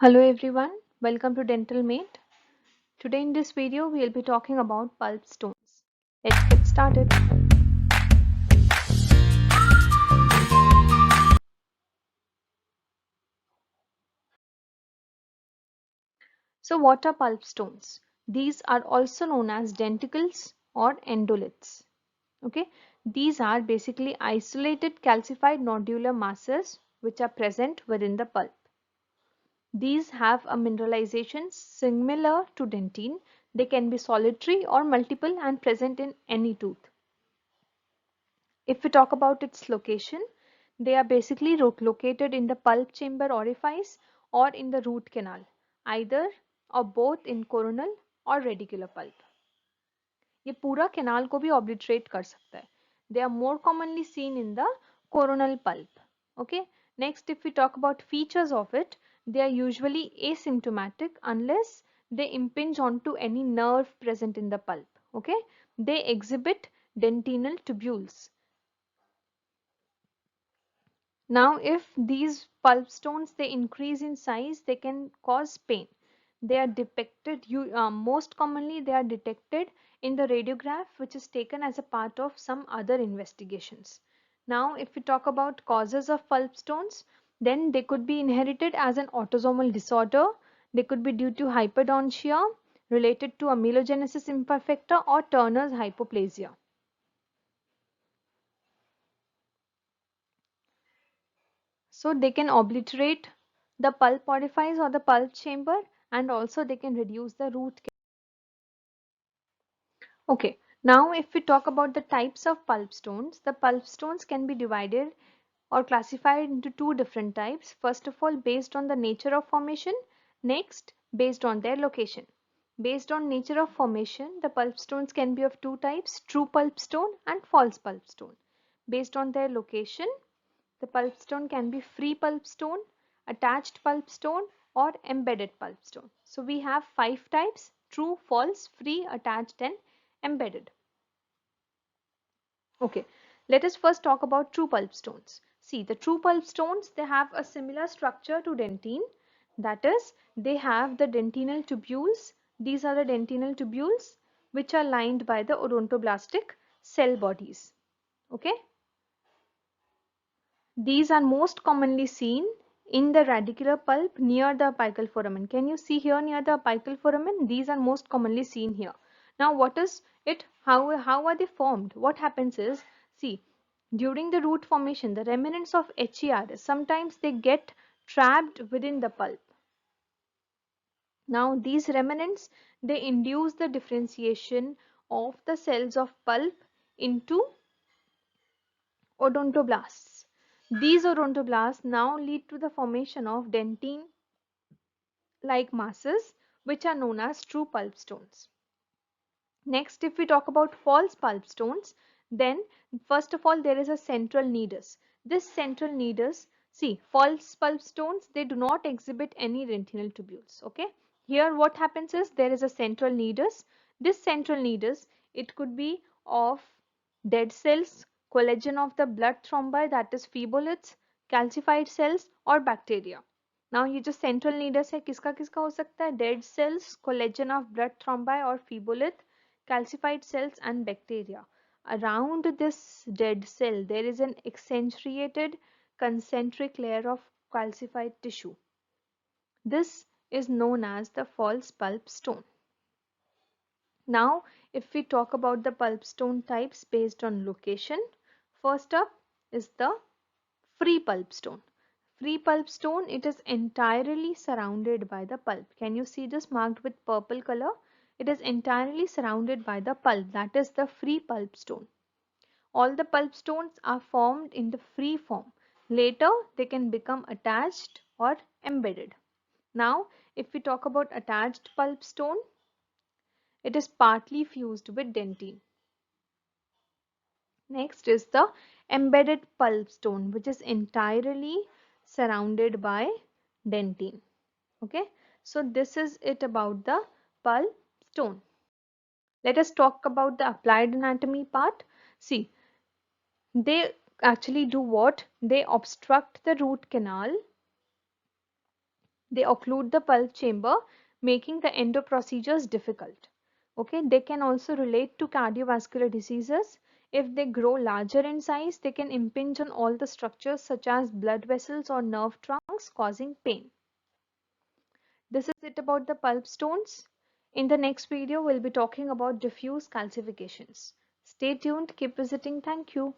Hello everyone, welcome to Dental Mate. Today in this video we will be talking about pulp stones. Let's get started. So what are pulp stones? These are also known as denticles or endoliths. Okay, these are basically isolated calcified nodular masses which are present within the pulp. These have a mineralization similar to dentine. They can be solitary or multiple and present in any tooth. If we talk about its location, they are basically located in the pulp chamber orifice or in the root canal, either or both in coronal or radicular pulp. ये पूरा canal को भी obliterate कर सकता है. They are more commonly seen in the coronal pulp. Okay. Next, if we talk about features of it, they are usually asymptomatic unless they impinge onto any nerve present in the pulp. Okay. They exhibit dentinal tubules. Now, if these pulp stones they increase in size, they can cause pain. They are depicted, most commonly they are detected in the radiograph which is taken as a part of some other investigations. Now, if we talk about causes of pulp stones, then they could be inherited as an autosomal disorder. They could be due to hyperdontia related to amelogenesis imperfecta or Turner's hypoplasia. So they can obliterate the pulp orifice or the pulp chamber, and also they can reduce the root. Okay, now if we talk about the types of pulp stones, the pulp stones can be divided or classified into two different types. First of all, based on the nature of formation. Next, based on their location. Based on nature of formation, the pulp stones can be of two types: true pulp stone and false pulp stone. Based on their location, the pulp stone can be free pulp stone, attached pulp stone, or embedded pulp stone. So we have 5 types: true, false, free, attached, and embedded. Okay, let us first talk about true pulp stones. See, the true pulp stones, they have a similar structure to dentine. That is, they have the dentinal tubules. These are the dentinal tubules which are lined by the odontoblastic cell bodies. Okay. These are most commonly seen in the radicular pulp near the apical foramen. Can you see here near the apical foramen? These are most commonly seen here. Now what is it? How are they formed? What happens is, see, during the root formation, the remnants of HER, sometimes they get trapped within the pulp. Now these remnants, they induce the differentiation of the cells of pulp into odontoblasts. These odontoblasts now lead to the formation of dentine-like masses which are known as true pulp stones. Next, if we talk about false pulp stones, then first of all there is a central nidus. This central nidus, see, false pulp stones, they do not exhibit any dentinal tubules. Okay, here what happens is there is a central nidus. This central nidus, it could be of dead cells, collagen of the blood thrombi, that is phibolates, calcified cells, or bacteria. Now ये जो central nidus है किसका किसका हो सकता है? Dead cells, collagen of blood thrombi or phibolates, calcified cells, and bacteria. Around this dead cell there is an accentuated concentric layer of calcified tissue. This is known as the false pulp stone. Now, if we talk about the pulp stone types based on location, first up is the free pulp stone. Free pulp stone, it is entirely surrounded by the pulp. Can you see this marked with purple color? It is entirely surrounded by the pulp. That is the free pulp stone. All the pulp stones are formed in the free form. Later, they can become attached or embedded. Now, if we talk about attached pulp stone, it is partly fused with dentine. Next is the embedded pulp stone, which is entirely surrounded by dentine. Okay, so this is it about the pulp stone. Let us talk about the applied anatomy part. See, they actually do what? They obstruct the root canal They occlude the pulp chamber, making the endo procedures difficult. Okay, they can also relate to cardiovascular diseases. If they grow larger in size, they can impinge on all the structures such as blood vessels or nerve trunks, causing pain. This is it about the pulp stones. In the next video, we'll be talking about diffuse calcifications. Stay tuned, keep visiting. Thank you.